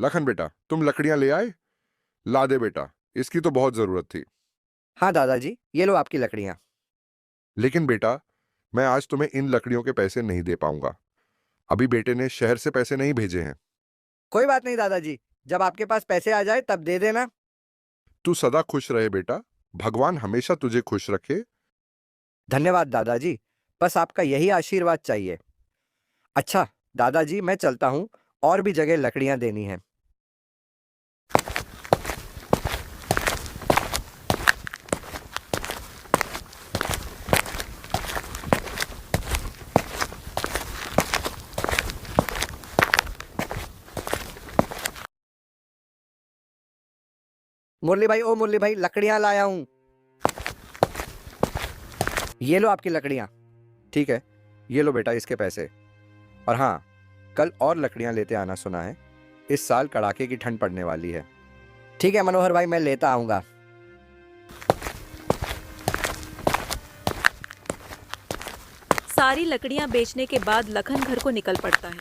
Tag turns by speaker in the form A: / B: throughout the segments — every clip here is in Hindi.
A: लखन बेटा, तुम लकड़ियां ले आए? ला दे बेटा, इसकी तो बहुत जरूरत थी।
B: हाँ दादाजी, ये लो आपकी लकड़ियाँ।
A: लेकिन बेटा, मैं आज तुम्हें इन लकड़ियों के पैसे नहीं दे पाऊंगा। अभी बेटे ने शहर से पैसे नहीं भेजे हैं।
B: कोई बात नहीं दादाजी, जब आपके पास पैसे आ जाए तब दे देना।
A: तू सदा खुश रहे बेटा। भगवान हमेशा तुझे खुश रखे।
B: धन्यवाद दादाजी, बस आपका यही आशीर्वाद चाहिए। अच्छा दादाजी, मैं चलता हूँ, और भी जगह लकड़ियाँ देनी हैं। मुरली भाई, ओ मुरली भाई, लकड़ियाँ लाया हूँ। ये लो आपकी लकड़ियाँ। ठीक है, ये लो बेटा इसके पैसे। और हाँ, कल और लकड़ियाँ लेते आना, सुना है इस साल कड़ाके की ठंड पड़ने वाली है। ठीक है मनोहर भाई, मैं लेता आऊँगा।
C: सारी लकड़ियां बेचने के बाद लखन घर को निकल पड़ता है।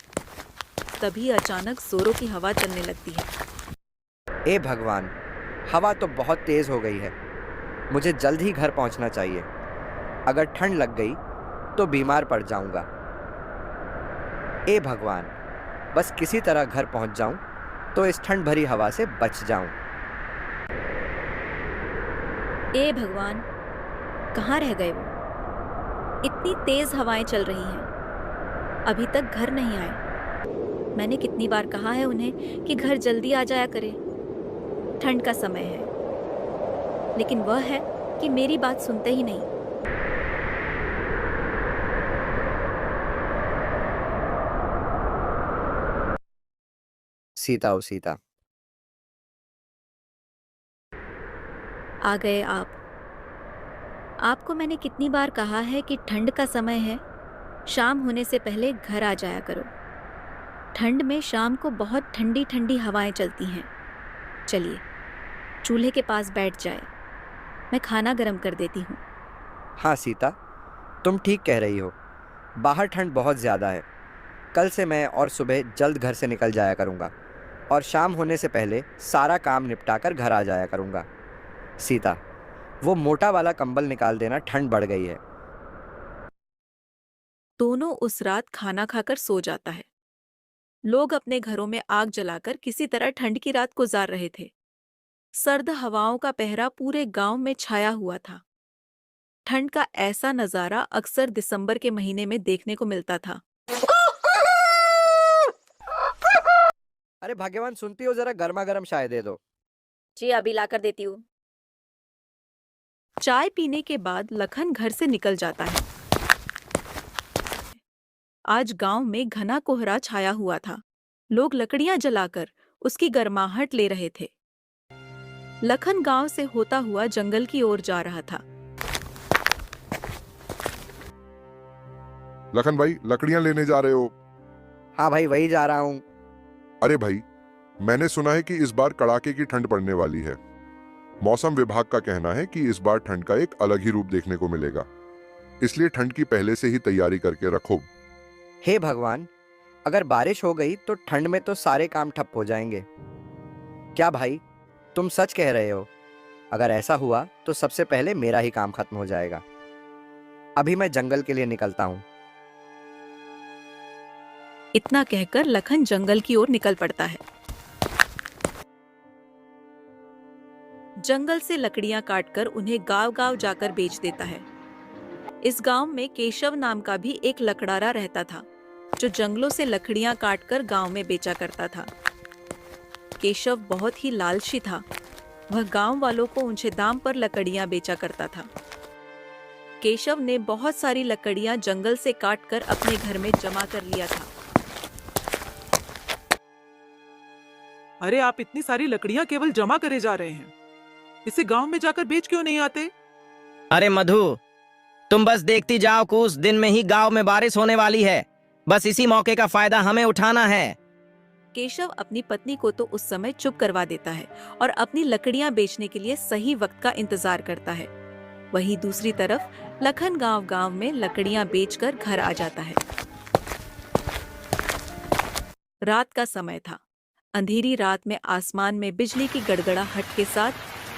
C: तभी अचानक जोरों की हवा चलने लगती है।
B: ए भगवान, हवा तो बहुत तेज हो गई है। मुझे जल्द ही घर पहुंचना चाहिए। अगर ठंड लग गई तो बीमार पड़ जाऊंगा। ए भगवान, बस किसी तरह घर पहुंच जाऊं तो इस ठंड भरी हवा से बच जाऊं।
C: ए भगवान, कहाँ रह गए वो? इतनी तेज हवाएं चल रही हैं, अभी तक घर नहीं आए। मैंने कितनी बार कहा है उन्हें कि घर जल्दी आ जाया करे, ठंड का समय है, लेकिन वह है कि मेरी बात सुनते ही नहीं।
B: सीता ओ सीता।
C: आ गए आप। आपको मैंने कितनी बार कहा है कि ठंड का समय है, शाम होने से पहले घर आ जाया करो। ठंड में शाम को बहुत ठंडी ठंडी हवाएं चलती हैं। चलिए चूल्हे के पास बैठ जाए, मैं खाना गर्म कर देती हूँ।
B: हाँ सीता, तुम ठीक कह रही हो। बाहर ठंड बहुत ज़्यादा है। कल से मैं और सुबह जल्द घर से निकल जाया करूँगा, और शाम होने से पहले सारा काम निपटाकर घर आ जाया करूँगा। सीता, वो मोटा वाला कंबल निकाल देना, ठंड बढ़ गई है।
C: दोनों उस रात खाना खाकर सो जाता है। लोग अपने घरों में आग जलाकर किसी तरह ठंड की रात गुजार रहे थे। सर्द हवाओं का पहरा पूरे गांव में छाया हुआ था। ठंड का ऐसा नजारा अक्सर दिसंबर के महीने में देखने को मिलता था।
B: अरे भाग्यवान, सुनती हो, जरा गर्मा गर्म चाय दे दो।
C: जी अभी लाकर देती हूँ। चाय पीने के बाद लखन घर से निकल जाता है। आज गांव में घना कोहरा छाया हुआ था। लोग लकड़ियां जलाकर उसकी गर्माहट ले रहे थे। लखन गांव से होता हुआ जंगल की ओर जा रहा था।
A: लखन भाई, लकड़ियां लेने जा रहे हो?
B: हाँ भाई, वही जा रहा हूँ।
A: अरे भाई, मैंने सुना है कि इस बार कड़ाके की ठंड पड़ने वाली है। मौसम विभाग का कहना है कि इस बार ठंड का एक अलग ही रूप देखने को मिलेगा। इसलिए ठंड की पहले से ही तैयारी करके रखो।
B: हे भगवान, अगर बारिश हो गई तो ठंड में तो सारे काम ठप हो जाएंगे। क्या भाई, तुम सच कह रहे हो? अगर ऐसा हुआ तो सबसे पहले मेरा ही काम खत्म हो जाएगा। अभी मैं जंगल के लिए निकलता हूँ।
C: इतना कहकर लखन जंगल की ओर निकल पड़ता है। जंगल से लकड़ियां काटकर उन्हें गांव-गांव जाकर बेच देता है। इस गांव में केशव नाम का भी एक लकड़ारा रहता था, जो जंगलों से लकड़ियां काटकर गांव में बेचा करता था। केशव बहुत ही लालची था। वह गांव वालों को ऊंचे दाम पर लकड़ियां बेचा करता था। केशव ने बहुत सारी लकड़ियां जंगल से काटकर अपने घर में जमा कर लिया था।
D: अरे, आप इतनी सारी लकड़ियां केवल जमा करे जा रहे हैं, इसे गांव में जाकर बेच क्यों नहीं आते?
E: अरे मधु, तुम बस देखती जाओ, कुछ दिन में ही गांव में बारिश होने वाली है। बस इसी मौके का फायदा हमें उठाना है।
C: केशव अपनी पत्नी को तो उस समय चुप करवा देता है और अपनी लकड़ियां बेचने के लिए सही वक्त का इंतजार करता है। वहीं दूसरी तरफ लखन गांव-गांव में लकड़ियां बेचकर घर आ जाता है। रात का समय था। अंधेरी रात में आसमान में बिजली की गड़गड़ाहट के साथ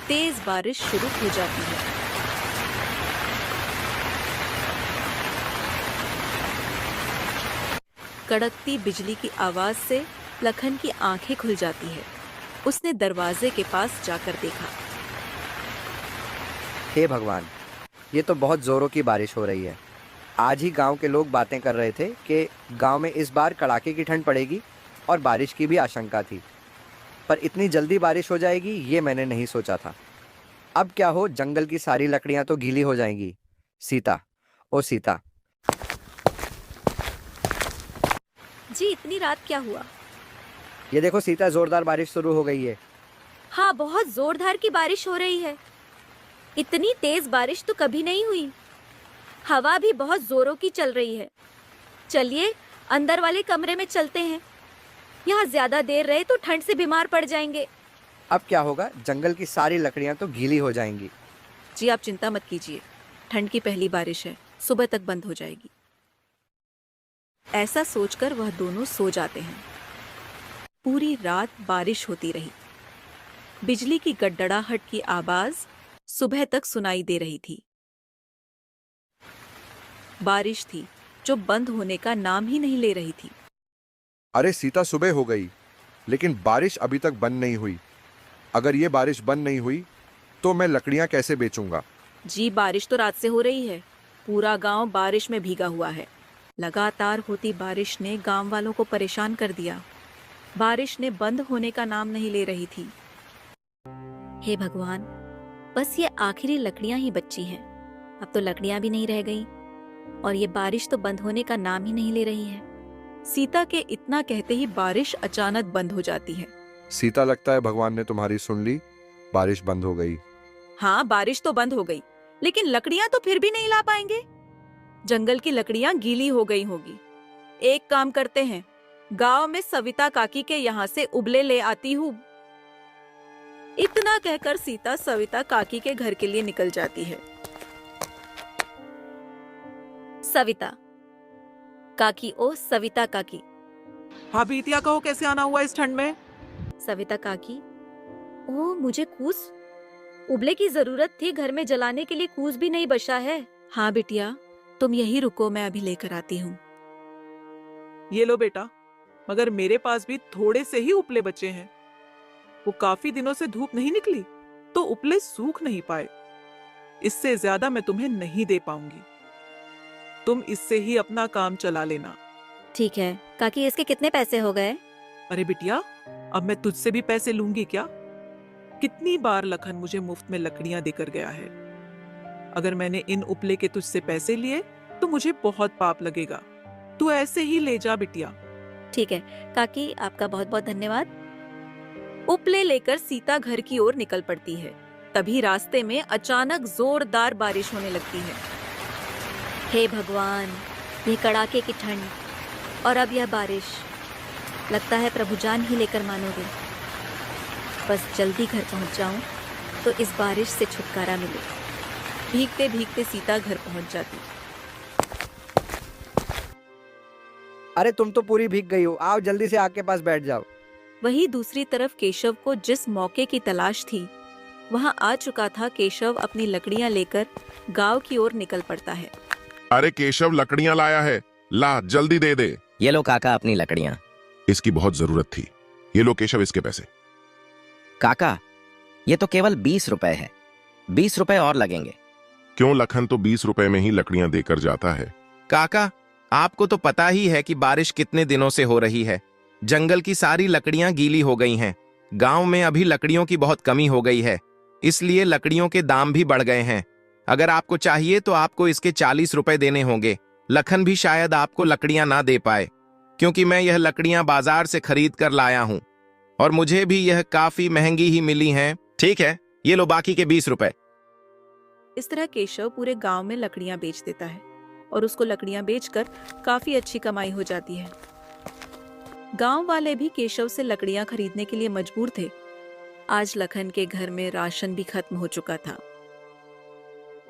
C: तेज बारिश शुरू हो जाती है। कड़कती बिजली की आवाज से लखन की आंखें खुल जाती है। उसने दरवाजे के पास जाकर देखा।
B: हे भगवान, ये तो बहुत जोरों की बारिश हो रही है। आज ही गांव के लोग बातें कर रहे थे कि गांव में इस बार कड़ाके की ठंड पड़ेगी और बारिश की भी आशंका थी, पर इतनी जल्दी बारिश हो जाएगी ये मैंने नहीं सोचा था। अब क्या हो, जंगल की सारी लकड़ियां तो गीली हो जाएंगी। सीता, ओ सीता।
F: जी इतनी रात क्या हुआ?
B: ये देखो सीता, जोरदार बारिश शुरू हो गई है।
F: हाँ, बहुत जोरदार की बारिश हो रही है। इतनी तेज बारिश तो कभी नहीं हुई। हवा भी बहुत जोरों की चल रही है। चलिए अंदर वाले कमरे में चलते हैं। यहाँ ज्यादा देर रहे तो ठंड से बीमार पड़ जाएंगे।
B: अब क्या होगा, जंगल की सारी लकड़ियां तो गीली हो जाएंगी।
C: जी आप चिंता मत कीजिए, ठंड की पहली बारिश है, सुबह तक बंद हो जाएगी। ऐसा सोचकर वह दोनों सो जाते हैं। पूरी रात बारिश होती रही। बिजली की गड़गड़ाहट की आवाज सुबह तक सुनाई दे रही थी। बारिश थी जो बंद होने का नाम ही नहीं ले रही थी।
A: अरे सीता, सुबह हो गई लेकिन बारिश अभी तक बंद नहीं हुई। अगर ये बारिश बंद नहीं हुई तो मैं लकड़ियां कैसे बेचूंगा?
C: जी बारिश तो रात से हो रही है। पूरा गांव बारिश में भीगा हुआ है। लगातार होती बारिश ने गांव वालों को परेशान कर दिया। बारिश ने बंद होने का नाम नहीं ले रही थी।
F: हे भगवान, बस ये आखिरी लकड़ियां ही बची हैं। अब तो लकड़ियां भी नहीं रह गई और ये बारिश तो बंद होने का नाम ही नहीं ले रही है।
C: सीता के इतना कहते ही बारिश अचानक बंद हो जाती है।
A: सीता, लगता है भगवान ने तुम्हारी सुन ली, बारिश बंद हो गई।
C: हाँ, बारिश तो बंद हो गई, लेकिन लकड़ियां तो फिर भी नहीं ला पाएंगे। जंगल की लकड़ियां गीली हो गई होगी। एक काम करते हैं, गांव में सविता काकी के यहाँ से उबले ले आती हूँ। इतना कहकर सीता सविता काकी के घर के लिए निकल जाती है।
F: सविता काकी, ओ सविता काकी।
D: हाँ बीतिया, कहो कैसे आना हुआ इस ठंड में?
F: सविता काकी, ओ मुझे कूस उबले की जरूरत थी। घर में जलाने के लिए कूस भी नहीं बचा है।
C: हाँ बिटिया, तुम यही रुको, मैं अभी लेकर आती हूँ।
D: ये लो बेटा, मगर मेरे पास भी थोड़े से ही उपले बचे हैं। वो काफी दिनों से धूप नहीं निकली तो उपले सूख नहीं पाए। इससे ज्यादा मैं तुम्हें नहीं दे पाऊंगी। तुम इससे ही अपना काम चला लेना।
F: ठीक है काकी, इसके कितने पैसे हो गए?
D: अरे बिटिया, अब मैं तुझसे भी पैसे लूंगी क्या? कितनी बार लखन मुझे मुफ्त में लकड़ियां देकर गया है। अगर मैंने इन उपले के तुझसे पैसे लिए तो मुझे बहुत पाप लगेगा। तू ऐसे ही ले जा बिटिया।
F: ठीक है काकी, आपका बहुत बहुत धन्यवाद।
C: उपले लेकर सीता घर की ओर निकल पड़ती है। तभी रास्ते में अचानक जोरदार बारिश होने लगती है।
F: हे भगवान, ये कड़ाके की ठंड और अब यह बारिश। लगता है प्रभु जान ही लेकर मानोगे। बस जल्दी घर पहुंच जाऊं तो इस बारिश से छुटकारा मिले।
C: भीगते भीगते सीता घर पहुंच जाती।
B: अरे तुम तो पूरी भीग गई हो, आओ जल्दी से आग के पास बैठ जाओ।
C: वहीं दूसरी तरफ केशव को जिस मौके की तलाश थी, वहां आ चुका था। केशव अपनी लकड़ियां लेकर गांव की ओर निकल पड़ता है।
G: अरे केशव, लकड़ियां लाया है, ला जल्दी दे दे।
E: ये लो काका अपनी लकड़ियां।
G: इसकी बहुत जरूरत थी। ये लो केशव, इसके पैसे।
E: काका, ये तो केवल 20 रुपए है। 20 रुपए और लगेंगे।
G: क्यों, लखन तो 20 रुपए में ही लकड़ियां देकर जाता है।
E: काका, आपको तो पता ही है कि बारिश कितने दिनों से हो रही है। जंगल की सारी लकड़ियां गीली हो गई हैं। गांव में अभी लकड़ियों की बहुत कमी हो गई है, इसलिए लकड़ियों के दाम भी बढ़ गए हैं। अगर आपको चाहिए तो आपको इसके 40 रुपए देने होंगे। लखन भी शायद आपको लकड़ियां ना दे पाए, क्योंकि मैं यह लकड़ियां बाजार से खरीद कर लाया हूं और मुझे भी यह काफी महंगी ही मिली हैं। ठीक है, ये लो बाकी के 20 रुपए।
C: इस तरह केशव पूरे गांव में लकड़ियां बेच देता है और उसको लकड़ियां बेचकर काफी अच्छी कमाई हो जाती है। गांव वाले भी केशव से लकड़ियां खरीदने के लिए मजबूर थे। आज लखन के घर में राशन भी खत्म हो चुका था।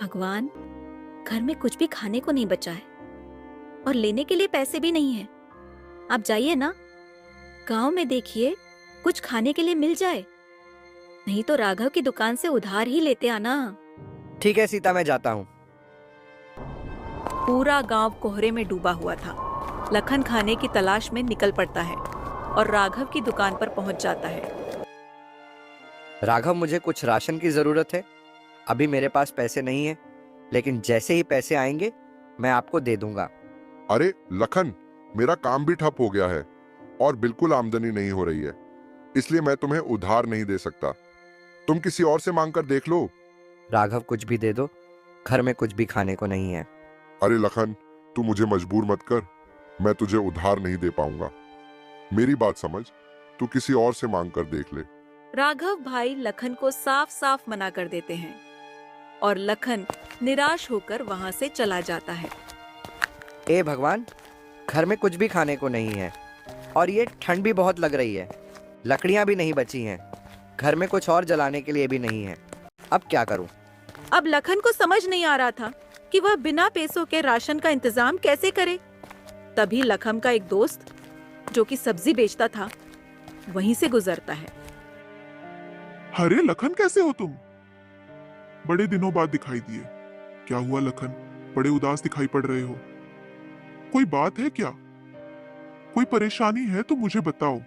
F: भगवान, घर में कुछ भी खाने को नहीं बचा है और लेने के लिए पैसे भी नहीं है। आप जाइए ना, गांव में देखिए कुछ खाने के लिए मिल जाए। नहीं तो राघव की दुकान से उधार ही लेते आना।
B: ठीक है सीता, मैं जाता हूँ।
C: पूरा गांव कोहरे में डूबा हुआ था। लखन खाने की तलाश में निकल पड़ता है और राघव की दुकान पर पहुंच जाता है।
B: राघव, मुझे कुछ राशन की जरूरत है। अभी मेरे पास पैसे नहीं है, लेकिन जैसे ही पैसे आएंगे मैं आपको दे दूंगा।
A: अरे लखन, मेरा काम भी ठप हो गया है और बिल्कुल आमदनी नहीं हो रही है, इसलिए मैं तुम्हें उधार नहीं दे सकता। तुम किसी और से मांग कर देख लो।
B: राघव, कुछ भी दे दो, घर में कुछ भी खाने को नहीं है।
A: अरे लखन, तू मुझे मजबूर मत कर, मैं तुझे उधार नहीं दे पाऊंगा। मेरी बात समझ, तू किसी और से मांग कर देख ले।
C: राघव भाई लखन को साफ साफ मना कर देते हैं और लखन निराश होकर वहां से चला जाता है।
B: ए भगवान, घर में कुछ भी खाने को नहीं है और ये ठंड भी बहुत लग रही है। लकड़ियां भी नहीं बची हैं, घर में कुछ और जलाने के लिए भी नहीं है। अब क्या करूं?
C: अब लखन को समझ नहीं आ रहा था कि वह बिना पैसों के राशन का इंतजाम कैसे करे। तभी लखन का एक दोस्त, जो कि सब्जी बेचता था, वहीं से गुजरता है।
G: अरे लखन, कैसे हो तुम? बड़े दिनों बाद दिखाई दिए। क्या हुआ लखन, बड़े उदास दिखाई पड़ रहे हो? कोई बात है क्या? कोई परेशानी है तो मुझे बताओ।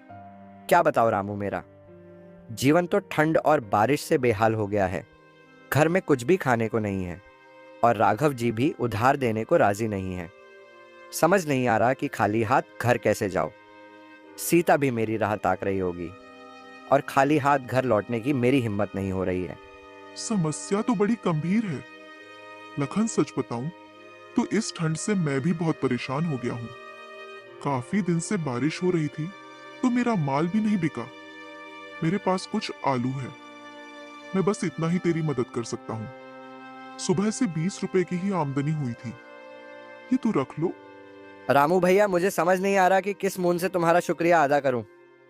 B: क्या बताओ रामू, मेरा जीवन तो ठंड और बारिश से बेहाल हो गया है। घर में कुछ भी खाने को नहीं है और राघव जी भी उधार देने को राजी नहीं है। समझ नहीं आ रहा कि खाली हाथ घर कैसे जाओ। सीता भी मेरी राह ताक रही होगी और खाली हाथ घर लौटने की मेरी हिम्मत नहीं हो रही है।
G: समस्या तो बड़ी गंभीर है लखन। सच बताऊं तो इस ठंड से मैं भी बहुत परेशान हो गया हूँ। काफी दिन से बारिश हो रही थी तो मेरा माल भी नहीं बिका। मेरे पास कुछ आलू है, मैं बस इतना ही तेरी मदद कर सकता हूँ। सुबह से 20 रुपए की ही आमदनी हुई थी, ये तू रख लो।
B: रामू भैया, मुझे समझ नहीं आ रहा कि किस मुंह से तुम्हारा शुक्रिया अदा करूं।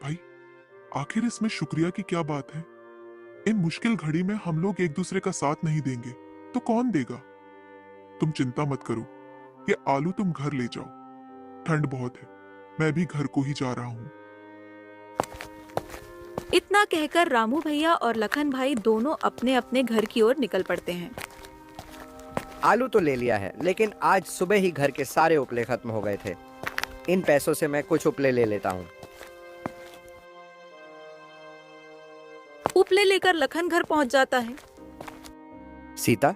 G: भाई, आखिर इसमें शुक्रिया की क्या बात है? इन मुश्किल घड़ी में हम लोग एक दूसरे का साथ नहीं देंगे तो कौन देगा? तुम चिंता मत करो, ये आलू तुम घर ले जाओ। ठंड बहुत है, मैं भी घर को ही जा रहा हूँ।
C: इतना कहकर रामू भैया और लखन भाई दोनों अपने अपने घर की ओर निकल पड़ते हैं।
B: आलू तो ले लिया है, लेकिन आज सुबह ही घर के सारे उपले खत्म हो गए थे। इन पैसों से मैं कुछ उपले ले लेता हूँ।
C: उपले लेकर लखन घर पहुंच जाता है।
B: सीता,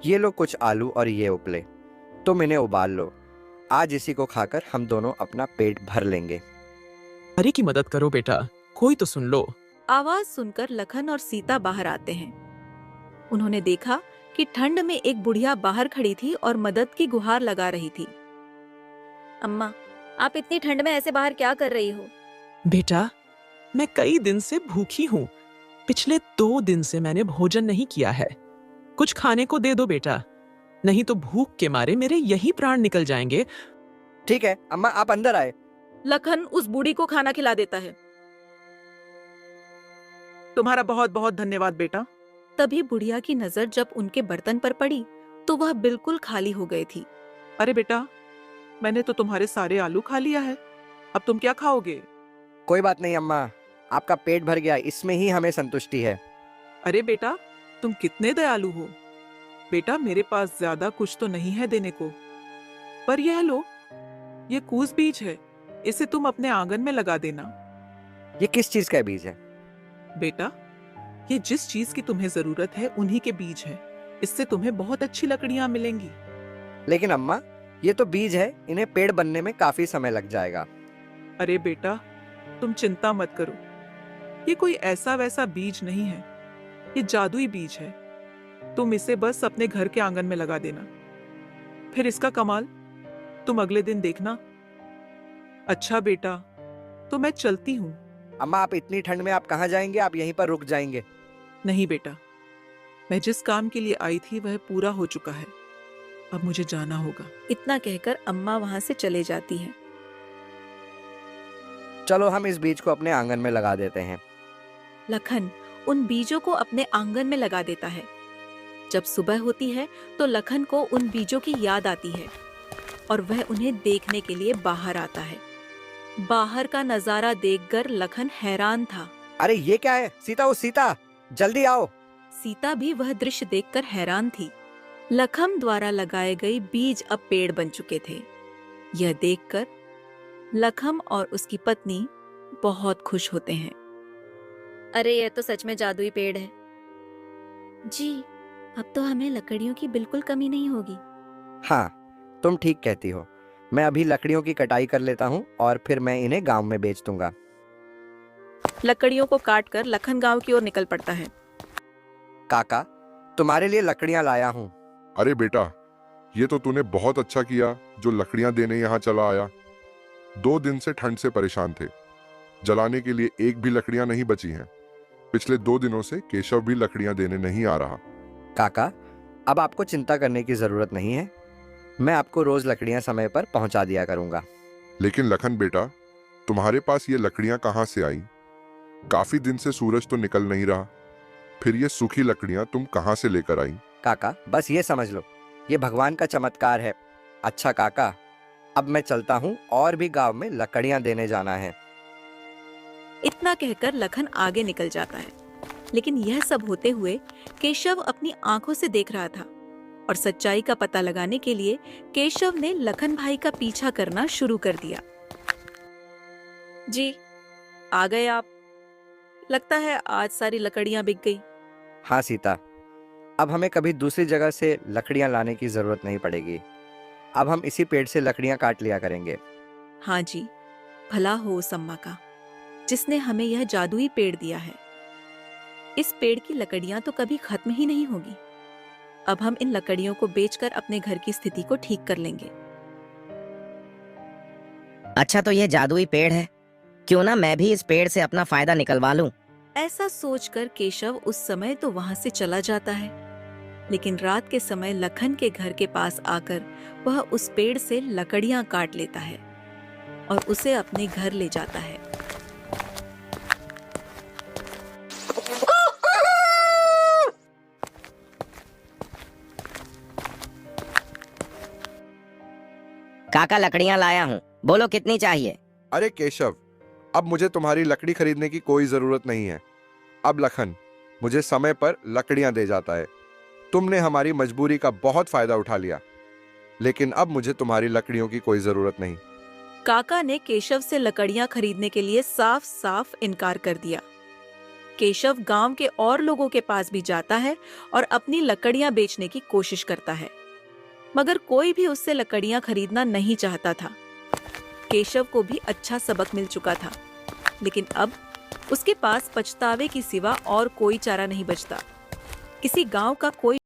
B: ये लो कुछ आलू और ये उपले, तुम इन्हें उबाल लो। आज इसी को खाकर हम दोनों अपना पेट भर लेंगे।
H: अरे की मदद करो बेटा, कोई तो सुन लो।
C: आवाज सुनकर लखन और सीता बाहर आते हैं। उन्होंने देखा कि ठंड में एक बुढ़िया बाहर खड़ी थी और मदद की गुहार लगा रही थी।
F: अम्मा, आप इतनी ठंड में ऐसे बाहर क्या कर रही हो?
H: बेटा, मैं कई दिन से भूखी हूँ। पिछले 2 दिन से मैंने भोजन नहीं किया है। कुछ खाने को दे दो बेटा, नहीं तो भूख के मारे मेरे यही प्राण निकल जाएंगे।
B: ठीक है अम्मा, आप अंदर आए।
C: लखन उस बूढ़ी को खाना खिला देता है।
D: तुम्हारा बहुत बहुत धन्यवाद बेटा।
C: तभी बुढ़िया की नजर जब उनके बर्तन पर पड़ी तो वह बिल्कुल खाली हो गई थी।
D: अरे बेटा, मैंने तो तुम्हारे सारे आलू खा लिया है, अब तुम क्या खाओगे?
B: कोई बात नहीं अम्मा, आपका पेट भर गया, इसमें ही हमें संतुष्टि है।
D: अरे बेटा, तुम कितने दयालु हो। बेटा, मेरे पास ज्यादा कुछ तो नहीं है देने को, पर यह लो, ये कूस बीज है, इसे तुम अपने आंगन में लगा देना।
B: ये किस चीज का बीज है?
D: बेटा, ये जिस चीज की तुम्हें जरूरत है उन्हीं के बीज है। इससे तुम्हें बहुत अच्छी लकड़ियां मिलेंगी।
B: लेकिन अम्मा, ये तो बीज है, इन्हें पेड़ बनने में काफी समय लग जाएगा।
D: अरे बेटा, तुम चिंता मत करो, ये कोई ऐसा वैसा बीज नहीं है, ये जादुई बीज है। तुम इसे बस अपने घर के आंगन में लगा देना, फिर इसका कमाल तुम अगले दिन देखना। अच्छा बेटा, तो मैं चलती हूँ।
B: अम्मा, आप इतनी ठंड में आप कहाँ जाएंगे? आप यहीं पर रुक जाएंगे?
D: नहीं बेटा, मैं जिस काम के लिए आई थी वह पूरा हो चुका है, अब मुझे जाना होगा।
C: इतना कहकर अम्मा वहां से चले जाती हैं।
B: चलो हम इस बीज को अपने आंगन में लगा देते हैं।
C: लखन उन बीजों को अपने आंगन में लगा देता है। जब सुबह होती है तो लखन को उन बीजों की याद आती है और वह उन्हें देखने के लिए बाहर आता है। बाहर का नजारा देखकर लखन हैरान था।
B: अरे ये क्या है? सीता, ओ सीता, जल्दी आओ।
C: सीता भी वह दृश्य देखकर हैरान थी। लखन द्वारा लगाए गए बीज अब पेड़ बन चुके थे। यह देखकर लखन और उसकी पत्नी बहुत खुश होते हैं।
F: अरे यह तो सच में जादुई पेड़ है। जी, अब तो हमें लकड़ियों की बिल्कुल कमी नहीं होगी।
B: हाँ, तुम ठीक कहती हो। मैं अभी लकड़ियों की कटाई कर लेता हूँ और फिर मैं इन्हें गांव में बेच दूंगा।
C: लकड़ियों को काटकर लखन गांव की ओर निकल पड़ता है।
B: काका, तुम्हारे लिए लकड़ियां लाया हूँ।
A: अरे बेटा, ये तो तूने बहुत अच्छा किया जो लकड़ियां देने यहाँ चला आया। 2 दिन से ठंड से परेशान थे। जलाने के लिए एक भी लकड़ियां नहीं बची हैं। पिछले 2 दिनों से केशव भी लकड़ियां देने नहीं आ रहा।
B: काका, अब आपको चिंता करने की जरूरत नहीं है। मैं आपको रोज लकड़ियां समय पर पहुंचा दिया करूंगा।
A: लेकिन लखन बेटा, तुम्हारे पास ये लकड़ियां कहाँ से आई? काफी दिन से सूरज तो निकल नहीं रहा, फिर ये सूखी लकड़ियां तुम कहाँ से लेकर आई?
B: काका, बस ये समझ लो, ये भगवान का चमत्कार है। अच्छा काका, अब मैं चलता हूँ और भी गांव में लकड़ियां देने जाना है।
C: इतना कहकर लखन आगे निकल जाता है। लेकिन यह सब होते हुए केशव अपनी आंखों से देख रहा था और सच्चाई का पता लगाने के लिए केशव ने लखन भाई का पीछा करना शुरू कर दिया। जी, आ गए आप। लगता है आज सारी लकड़ियां बिक गई।
B: हाँ सीता, अब हमें कभी दूसरी जगह से लकड़ियां लाने की जरूरत नहीं पड़ेगी। अब हम इसी पेड़ से लकड़ियां काट लिया करेंगे।
C: हाँ जी, भला हो उस अम्मा का जिसने हमें यह जादुई पेड़ दिया है। इस पेड़ की लकड़ियां तो कभी खत्म ही नहीं होगी। अब हम इन लकड़ियों को बेचकर अपने घर की स्थिति को ठीक कर लेंगे।
I: अच्छा, तो ये जादुई पेड़ है, क्यों ना मैं भी इस पेड़ से अपना फायदा निकलवा लूं।
C: ऐसा सोचकर केशव उस समय तो वहां से चला जाता है। लेकिन रात के समय लखन के घर के पास आकर वह उस पेड़ से लकड़ियां काट लेता है और उसे अपने घर ले जाता है।
I: काका, लकड़ियां लाया हूँ, बोलो कितनी चाहिए।
B: अरे केशव, अब मुझे तुम्हारी लकड़ी खरीदने की कोई जरूरत नहीं है। अब लखन मुझे समय पर लकड़ियां दे जाता है। तुमने हमारी मजबूरी का बहुत फायदा उठा लिया, लेकिन अब मुझे तुम्हारी लकड़ियों की कोई जरूरत नहीं।
C: काका ने केशव से लकड़ियां खरीदने के लिए साफ साफ इनकार कर दिया। केशव गांव के और लोगों के पास भी जाता है और अपनी लकड़ियां बेचने की कोशिश करता है, मगर कोई भी उससे लकड़ियां खरीदना नहीं चाहता था। केशव को भी अच्छा सबक मिल चुका था, लेकिन अब उसके पास पछतावे की सिवा और कोई चारा नहीं बचता। किसी गांव का कोई